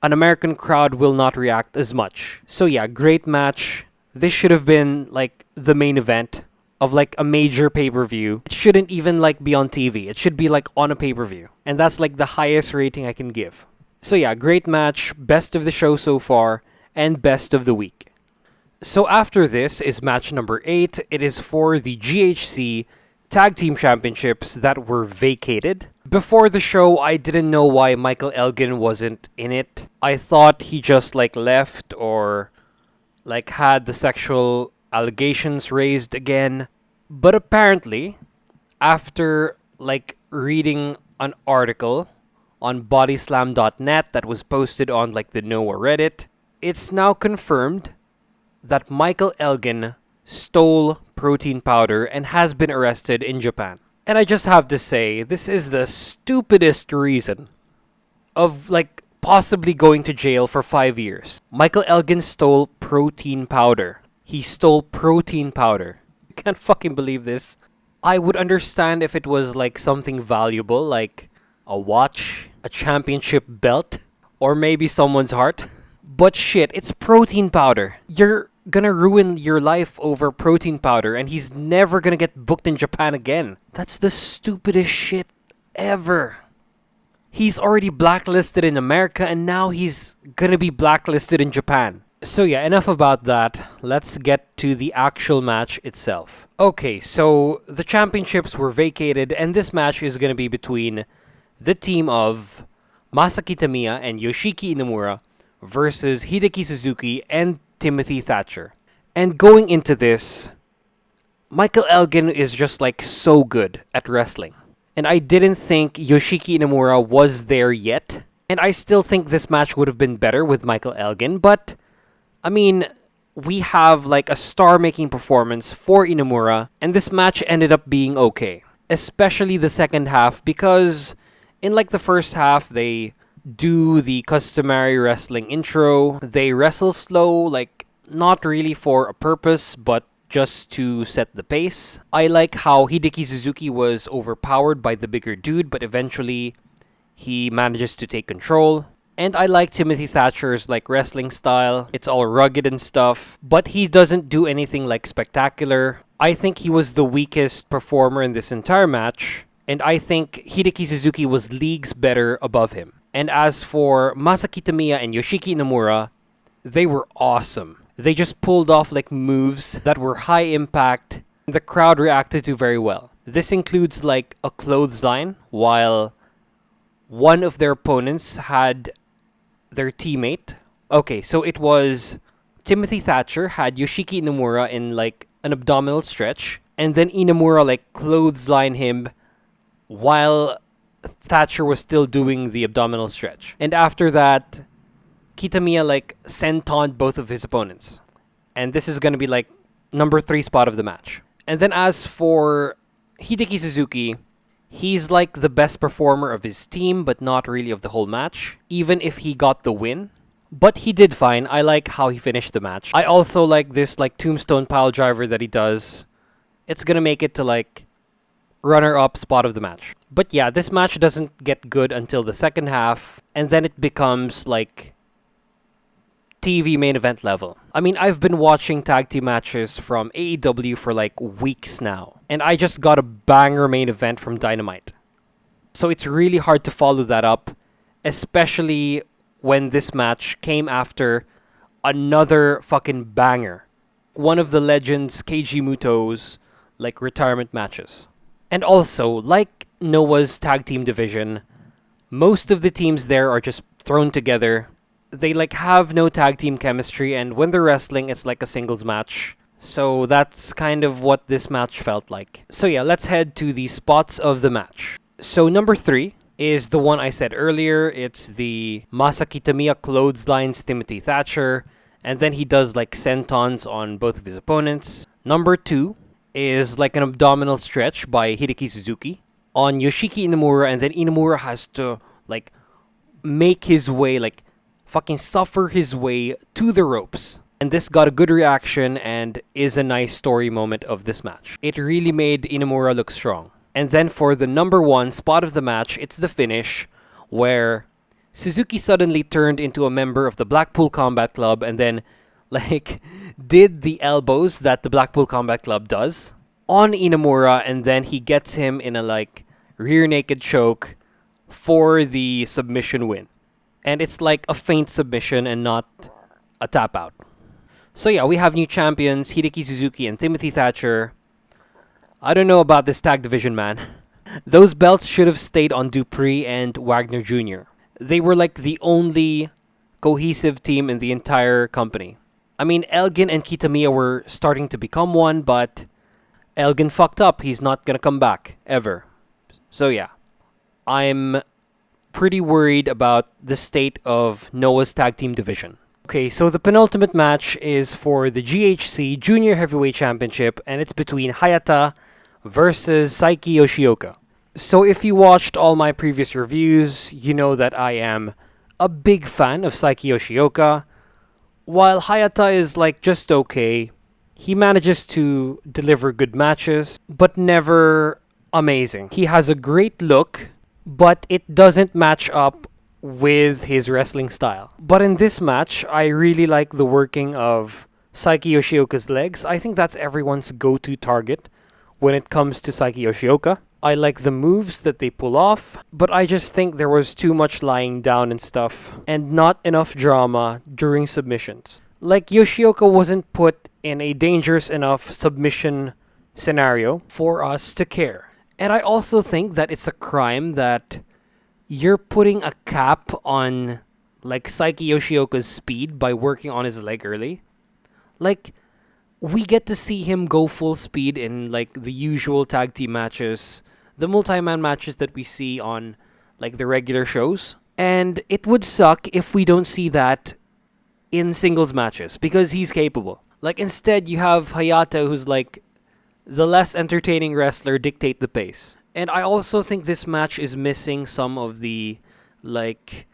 an American crowd will not react as much. So yeah, great match. This should have been like the main event of like a major pay-per-view. It shouldn't even like be on TV. It should be like on a pay-per-view. And that's like the highest rating I can give. So yeah, great match, best of the show so far, and best of the week. So after this is match number 8. It is for the GHC Tag Team Championships that were vacated. Before the show, I didn't know why Michael Elgin wasn't in it. I thought he just like left or like had the sexual allegations raised again. But apparently, after like reading an article on bodyslam.net that was posted on like the Noah Reddit, it's now confirmed that Michael Elgin stole protein powder and has been arrested in Japan. And I just have to say, this is the stupidest reason of like possibly going to jail for 5 years. Michael Elgin stole protein powder. He stole protein powder. I can't fucking believe this. I would understand if it was like something valuable, like a watch, a championship belt, or maybe someone's heart. But shit, it's protein powder. You're gonna ruin your life over protein powder and he's never gonna get booked in Japan again. That's the stupidest shit ever. He's already blacklisted in America and now he's gonna be blacklisted in Japan. So yeah, enough about that. Let's get to the actual match itself. Okay, so the championships were vacated, and this match is going to be between the team of Masaaki Tamiya and Yoshiki Inamura versus Hideki Suzuki and Timothy Thatcher. And going into this, Michael Elgin is just like so good at wrestling. And I didn't think Yoshiki Inamura was there yet. And I still think this match would have been better with Michael Elgin, but I mean, we have like a star-making performance for Inamura, and this match ended up being okay. Especially the second half, because in like the first half, they do the customary wrestling intro. They wrestle slow, like not really for a purpose, but just to set the pace. I like how Hideki Suzuki was overpowered by the bigger dude, but eventually he manages to take control. And I like Timothy Thatcher's like wrestling style. It's all rugged and stuff, but he doesn't do anything like spectacular. I think he was the weakest performer in this entire match, and I think Hideki Suzuki was leagues better above him. And as for Masaaki Tamiya and Yoshiki Inamura, they were awesome. They just pulled off like moves that were high impact. The crowd reacted to very well. This includes like a clothesline, while one of their opponents had their teammate. Okay, so it was Timothy Thatcher had Yoshiki Inamura in like an abdominal stretch, and then Inamura like clothesline him while Thatcher was still doing the abdominal stretch. And after that, Kitamiya like sentoned both of his opponents. And this is gonna be like number 3 spot of the match. And then as for Hideki Suzuki, he's like the best performer of his team, but not really of the whole match, even if he got the win. But he did fine. I like how he finished the match. I also like this like tombstone pile driver that he does. It's gonna make it to like runner-up spot of the match. But yeah, this match doesn't get good until the second half, and then it becomes like TV main event level. I mean, I've been watching tag team matches from AEW for like weeks now, and I just got a banger main event from Dynamite. So it's really hard to follow that up, especially when this match came after another fucking banger. One of the Legends Keiji Muto's like retirement matches. And also, like Noah's tag team division, most of the teams there are just thrown together. They like have no tag team chemistry, and when they're wrestling, it's like a singles match. So that's kind of what this match felt like. So yeah, let's head to the spots of the match. So number 3 is the one I said earlier. It's the Masaaki Tamiya clotheslines Timothy Thatcher, and then he does like sentons on both of his opponents. Number 2 is like an abdominal stretch by Hideki Suzuki on Yoshiki Inamura, and then Inamura has to like make his way, like fucking suffer his way to the ropes. And this got a good reaction and is a nice story moment of this match. It really made Inamura look strong. And then for the number 1 spot of the match, it's the finish, where Suzuki suddenly turned into a member of the Blackpool Combat Club and then like did the elbows that the Blackpool Combat Club does on Inamura, and then he gets him in a like rear naked choke for the submission win. And it's like a feint submission and not a tap out. So yeah, we have new champions, Hideki Suzuki and Timothy Thatcher. I don't know about this tag division, man. Those belts should have stayed on Dupree and Wagner Jr. They were like the only cohesive team in the entire company. I mean, Elgin and Kitamiya were starting to become one, but Elgin fucked up. He's not gonna come back, ever. So yeah, I'm pretty worried about the state of Noah's tag team division. Okay, so the penultimate match is for the GHC Junior Heavyweight Championship, and it's between Hayata versus Saiki Yoshioka. So if you watched all my previous reviews, you know that I am a big fan of Saiki Yoshioka. While Hayata is like just okay, he manages to deliver good matches, but never amazing. He has a great look, but it doesn't match up with his wrestling style. But in this match, I really like the working of Saiki Yoshioka's legs. I think that's everyone's go-to target when it comes to Saiki Yoshioka. I like the moves that they pull off, but I just think there was too much lying down and stuff, and not enough drama during submissions. Like, Yoshioka wasn't put in a dangerous enough submission scenario for us to care. And I also think that it's a crime that you're putting a cap on like Saiki Yoshioka's speed by working on his leg early. Like, we get to see him go full speed in like the usual tag team matches, the multi-man matches that we see on like the regular shows. And it would suck if we don't see that in singles matches because he's capable. Like, instead you have Hayata, who's like the less entertaining wrestler, dictate the pace. And I also think this match is missing some of the like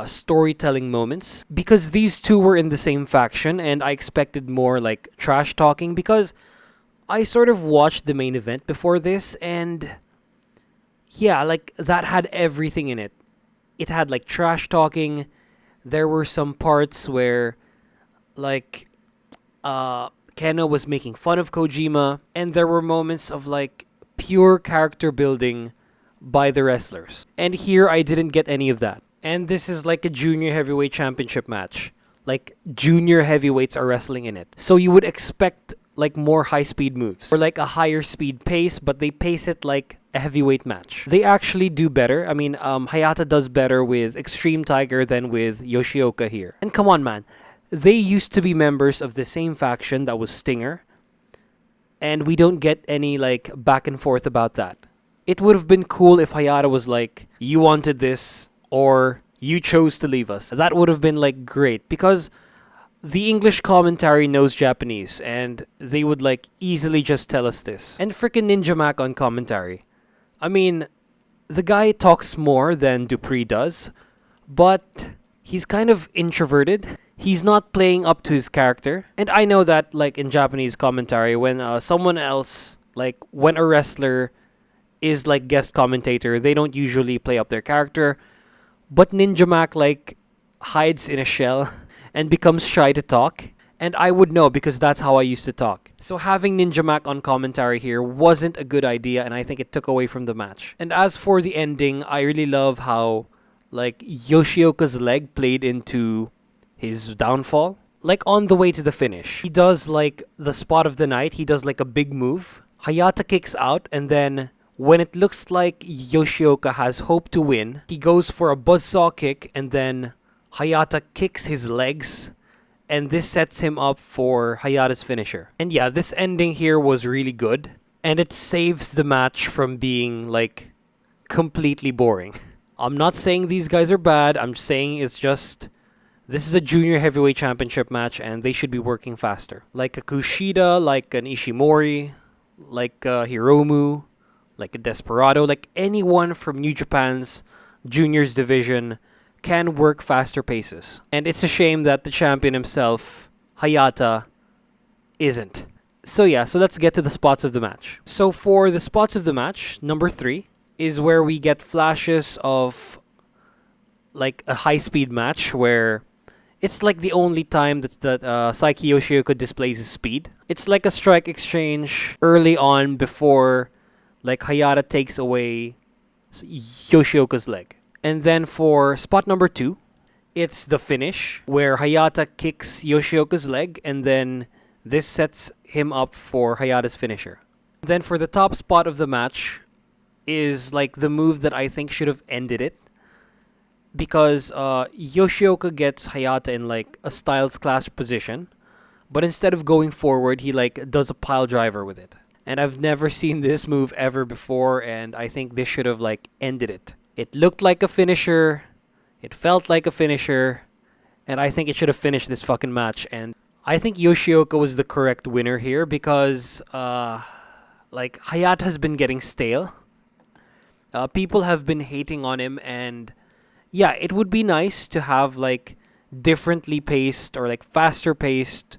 storytelling moments because these two were in the same faction, and I expected more like trash talking because I sort of watched the main event before this, and yeah, like that had everything in it. It had like trash talking. There were some parts where like Kenoh was making fun of Kojima, and there were moments of like pure character building by the wrestlers. And here I didn't get any of that. And this is like a junior heavyweight championship match. Like, junior heavyweights are wrestling in it. So you would expect like more high speed moves or like a higher speed pace, but they pace it like a heavyweight match. They actually do better. I mean, Hayata does better with Extreme Tiger than with Yoshioka here. And come on, man. They used to be members of the same faction that was Stinger, and we don't get any like back and forth about that. It would have been cool if Hayata was like, you wanted this or you chose to leave us. That would have been like great because the English commentary knows Japanese and they would like easily just tell us this. And frickin' Ninja Mac on commentary. I mean, the guy talks more than Dupree does, but he's kind of introverted. He's not playing up to his character. And I know that like in Japanese commentary, when someone else, like when a wrestler is like guest commentator, they don't usually play up their character. But Ninja Mac like hides in a shell and becomes shy to talk. And I would know because that's how I used to talk. So having Ninja Mac on commentary here wasn't a good idea, and I think it took away from the match. And as for the ending, I really love how like Yoshioka's leg played into his downfall. Like on the way to the finish, he does like the spot of the night. He does like a big move. Hayata kicks out, and then when it looks like Yoshioka has hope to win, he goes for a buzzsaw kick, and then Hayata kicks his legs, and this sets him up for Hayata's finisher. And yeah, this ending here was really good, and it saves the match from being like completely boring. I'm not saying these guys are bad. I'm saying it's just this is a junior heavyweight championship match, and they should be working faster. Like a Kushida, like an Ishimori, like a Hiromu, like a Desperado, like anyone from New Japan's juniors division can work faster paces. And it's a shame that the champion himself, Hayata, isn't. So yeah, so let's get to the spots of the match. So for the spots of the match, number 3 is where we get flashes of like a high-speed match where it's like the only time that Saiki Yoshioka displays his speed. It's like a strike exchange early on before like Hayata takes away Yoshioka's leg. And then for spot number 2, it's the finish where Hayata kicks Yoshioka's leg, and then this sets him up for Hayata's finisher. Then for the top spot of the match is like the move that I think should have ended it, because Yoshioka gets Hayata in like a Styles Clash position, but instead of going forward, he like does a pile driver with it. And I've never seen this move ever before, and I think this should have like ended it. It looked like a finisher, it felt like a finisher, and I think it should have finished this fucking match. And I think Yoshioka was the correct winner here because like Hayata has been getting stale. People have been hating on him, and yeah, it would be nice to have like differently paced or like faster paced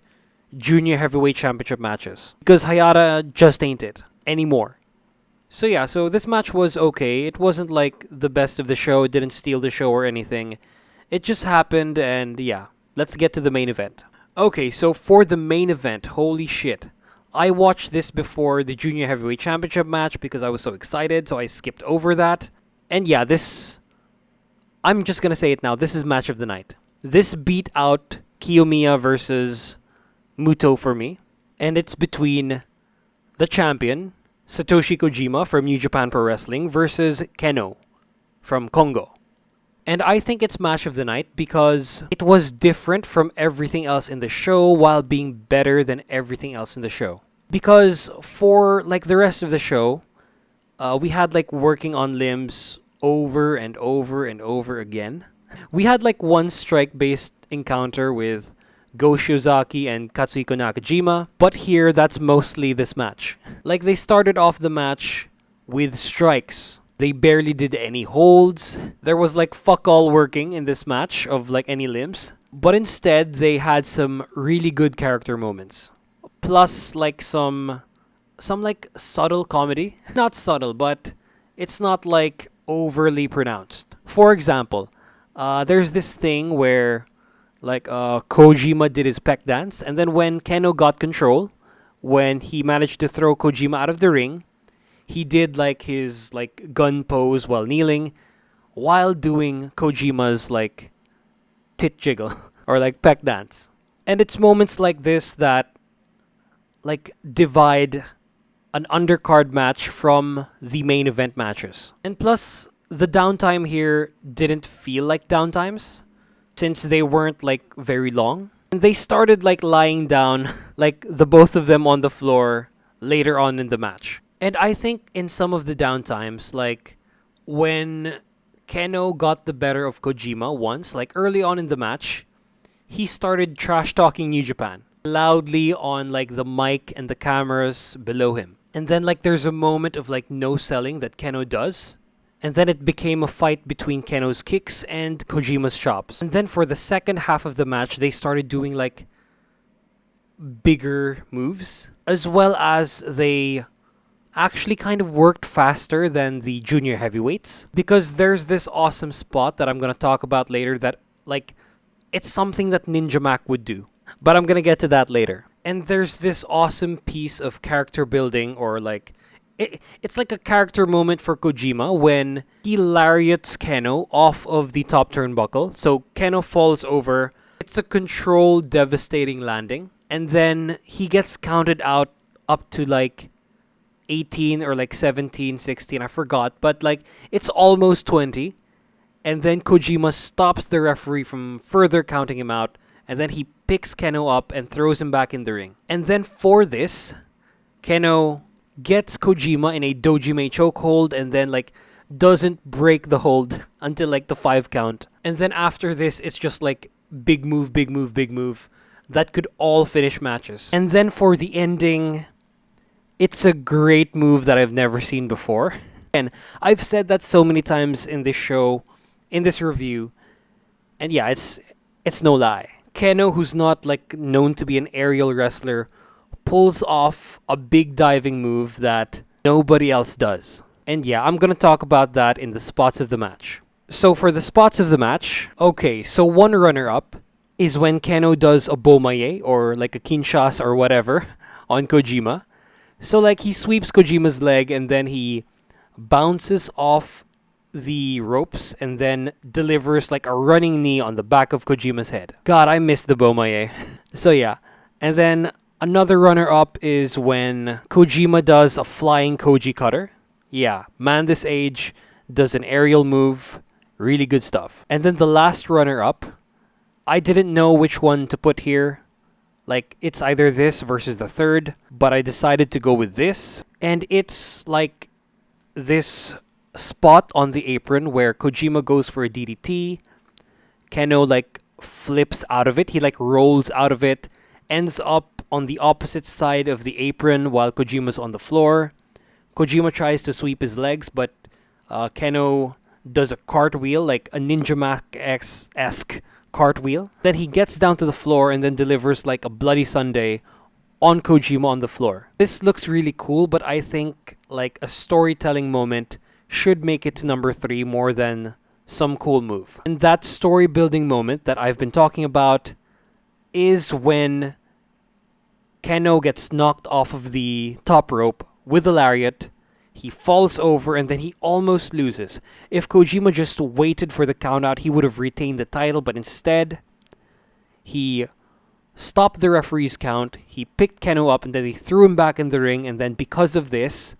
junior heavyweight championship matches, because Hayata just ain't it anymore. So yeah, so this match was okay. It wasn't like the best of the show. It didn't steal the show or anything. It just happened, and yeah, let's get to the main event. Okay, so for the main event, holy shit. I watched this before the Junior Heavyweight Championship match because I was so excited, so I skipped over that. And yeah, this... I'm just gonna say it now. This is match of the night. This beat out Kiyomiya versus Muto for me. And it's between the champion, Satoshi Kojima from New Japan Pro Wrestling, versus Kenoh from Kongo. And I think it's match of the night because it was different from everything else in the show while being better than everything else in the show. Because for like the rest of the show, we had like working on limbs over and over and over again. We had like one strike-based encounter with Go Shiozaki and Katsuhiko Nakajima, but here that's mostly this match. Like they started off the match with strikes. They barely did any holds. There was like fuck all working in this match of like any limbs. But instead, they had some really good character moments. Plus like some like subtle comedy. Not subtle, but it's not like overly pronounced. For example, there's this thing where like Kojima did his peck dance, and then when Kenoh got control, when he managed to throw Kojima out of the ring, he did like his like gun pose while kneeling, while doing Kojima's like tit jiggle or like peck dance. And it's moments like this that like divide an undercard match from the main event matches. And plus, the downtime here didn't feel like downtimes since they weren't like very long. And they started like lying down, like the both of them on the floor later on in the match. And I think in some of the downtimes, like when Kenoh got the better of Kojima once, like early on in the match, he started trash talking New Japan loudly on like the mic and the cameras below him. And then like there's a moment of like no selling that Kenoh does. And then it became a fight between Kenoh's kicks and Kojima's chops. And then for the second half of the match, they started doing like bigger moves, as well as they actually kind of worked faster than the junior heavyweights, because there's this awesome spot that I'm going to talk about later that like it's something that Ninja Mac would do, but I'm going to get to that later. And there's this awesome piece of character building, or like it's like a character moment for Kojima when he lariats Kenoh off of the top turnbuckle. So Kenoh falls over. It's a controlled, devastating landing, and then he gets counted out up to like 18 or like 17, 16, I forgot, but like it's almost 20. And then Kojima stops the referee from further counting him out, and then he picks Kenoh up and throws him back in the ring. And then for this, Kenoh gets Kojima in a Dojime chokehold and then like doesn't break the hold until like the 5 count. And then after this, it's just like big move, big move, big move. That could all finish matches. And then for the ending, it's a great move that I've never seen before. And I've said that so many times in this show, in this review. And yeah, it's no lie. Kenoh, who's not like known to be an aerial wrestler, pulls off a big diving move that nobody else does. And yeah, I'm gonna talk about that in the spots of the match. So for the spots of the match, okay, so one runner-up is when Kenoh does a bomaye, or like a kinshasa or whatever, on Kojima. So like he sweeps Kojima's leg and then he bounces off the ropes and then delivers like a running knee on the back of Kojima's head. God, I missed the bomaye. So yeah, and then another runner-up is when Kojima does a flying Koji cutter. Yeah, man this age does an aerial move. Really good stuff. And then the last runner-up, I didn't know which one to put here. Like, it's either this versus the third, but I decided to go with this. And it's like this spot on the apron where Kojima goes for a DDT. Kenoh like flips out of it. He like rolls out of it, ends up on the opposite side of the apron while Kojima's on the floor. Kojima tries to sweep his legs, but Kenoh does a cartwheel, like a Ninja Mac-esque cartwheel. Then he gets down to the floor and then delivers like a bloody sundae on Kojima on the floor. This looks really cool, but I think like a storytelling moment should make it to number 3 more than some cool move. And that story building moment that I've been talking about is when Kenoh gets knocked off of the top rope with a lariat. He falls over and then he almost loses. If Kojima just waited for the countout, he would have retained the title, but instead, He stopped the referee's count, he picked Kenoh up, and then he threw him back in the ring, and then because of this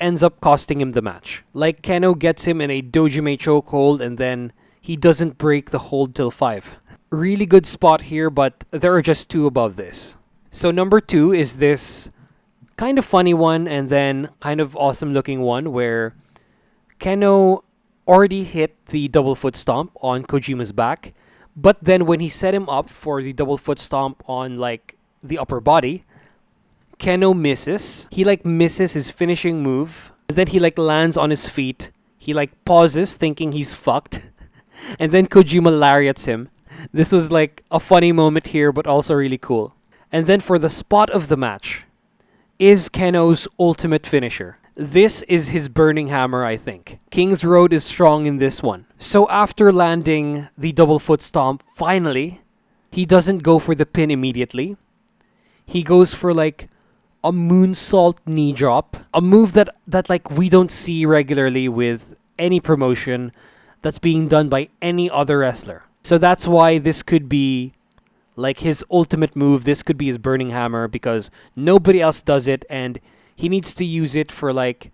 ends up costing him the match. Like, Kenoh gets him in a dojime chokehold, and then he doesn't break the hold till 5. Really good spot here, but there are just 2 above this. So number 2 is this kind of funny one, and then kind of awesome looking one, where Kenoh already hit the double foot stomp on Kojima's back, but then when he set him up for the double foot stomp on, like, the upper body, Kenoh misses. He, like, misses his finishing move. And then he, like, lands on his feet. He, like, pauses thinking he's fucked. And then Kojima lariats him. This was, like, a funny moment here, but also really cool. And then for the spot of the match is Kenoh's ultimate finisher. This is his burning hammer, I think. King's Road is strong in this one. So after landing the double foot stomp, finally, he doesn't go for the pin immediately. He goes for, like, a moonsault knee drop. A move that like, we don't see regularly with any promotion that's being done by any other wrestler. So that's why this could be, like, his ultimate move. This could be his burning hammer, because nobody else does it, and he needs to use it for, like,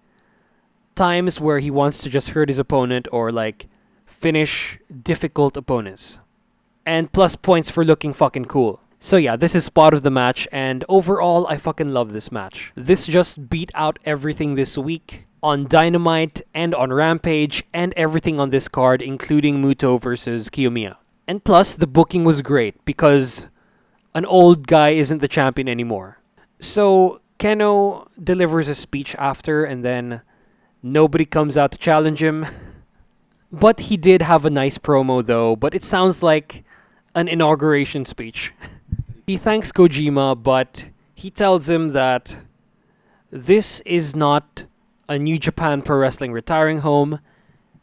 times where he wants to just hurt his opponent or, like, finish difficult opponents. And plus points for looking fucking cool. So yeah, this is spot of the match, and overall, I fucking love this match. This just beat out everything this week on Dynamite and on Rampage and everything on this card, including Muto versus Kiyomiya. And plus, the booking was great because an old guy isn't the champion anymore. So Kenoh delivers a speech after, and then nobody comes out to challenge him. But he did have a nice promo though, but it sounds like an inauguration speech. He thanks Kojima, but he tells him that this is not a New Japan Pro Wrestling retiring home,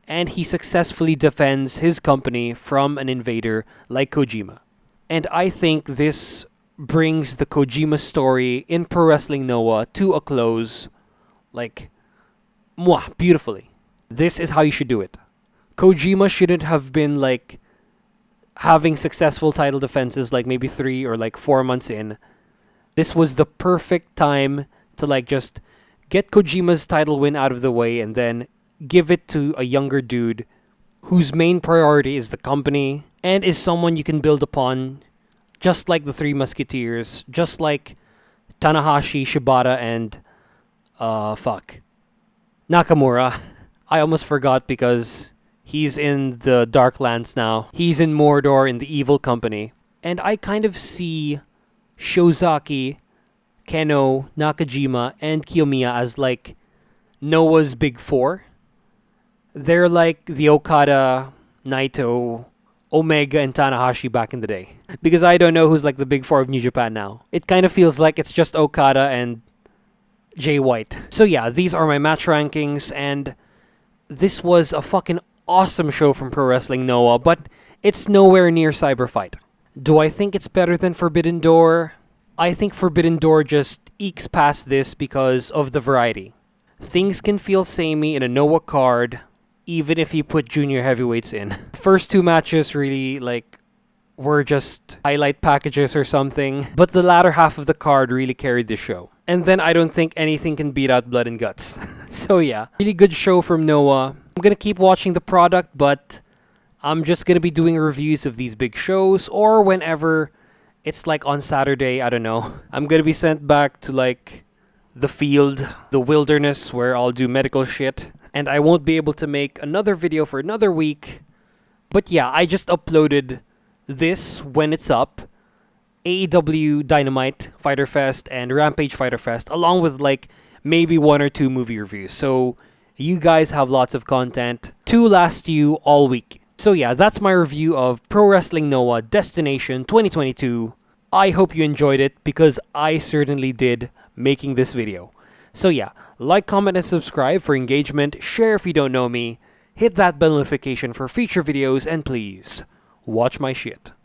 and he successfully defends his company from an invader like Kojima. And I think this brings the Kojima story in Pro Wrestling Noah to a close, like, beautifully. This is how you should do it. Kojima shouldn't have been, like, having successful title defenses like maybe 3 or like 4 months in. This was the perfect time to, like, just get Kojima's title win out of the way and then give it to a younger dude whose main priority is the company and is someone you can build upon, just like the Three Musketeers, just like Tanahashi, Shibata, and Nakamura. I almost forgot because he's in the Darklands now. He's in Mordor in the Evil Company. And I kind of see Shozaki, Kenoh, Nakajima, and Kiyomiya as, like, Noah's big 4. They're like the Okada, Naito, Omega, and Tanahashi back in the day. Because I don't know who's, like, the big 4 of New Japan now. It kind of feels like it's just Okada and Jay White. So yeah, these are my match rankings, and this was a fucking awesome show from Pro Wrestling Noah, but it's nowhere near Cyberfight. Do I think it's better than Forbidden Door? I think Forbidden Door just ekes past this because of the variety. Things can feel samey in a Noah card, even if you put junior heavyweights in. First 2 matches really, like, were just highlight packages or something, but the latter half of the card really carried the show. And then I don't think anything can beat out Blood and Guts. So yeah, really good show from Noah. I'm gonna keep watching the product, but I'm just gonna be doing reviews of these big shows, or whenever it's, like, on Saturday, I don't know. I'm gonna be sent back to, like, the field, the wilderness, where I'll do medical shit, and I won't be able to make another video for another week. But yeah, I just uploaded this when it's up. AEW Dynamite Fighter Fest and Rampage Fighter Fest, along with, like, maybe 1 or 2 movie reviews. So you guys have lots of content to last you all week. So yeah, that's my review of Pro Wrestling Noah Destination 2022. I hope you enjoyed it, because I certainly did making this video. So yeah, like, comment, and subscribe for engagement, share if you don't know me, hit that bell notification for future videos, and please, watch my shit.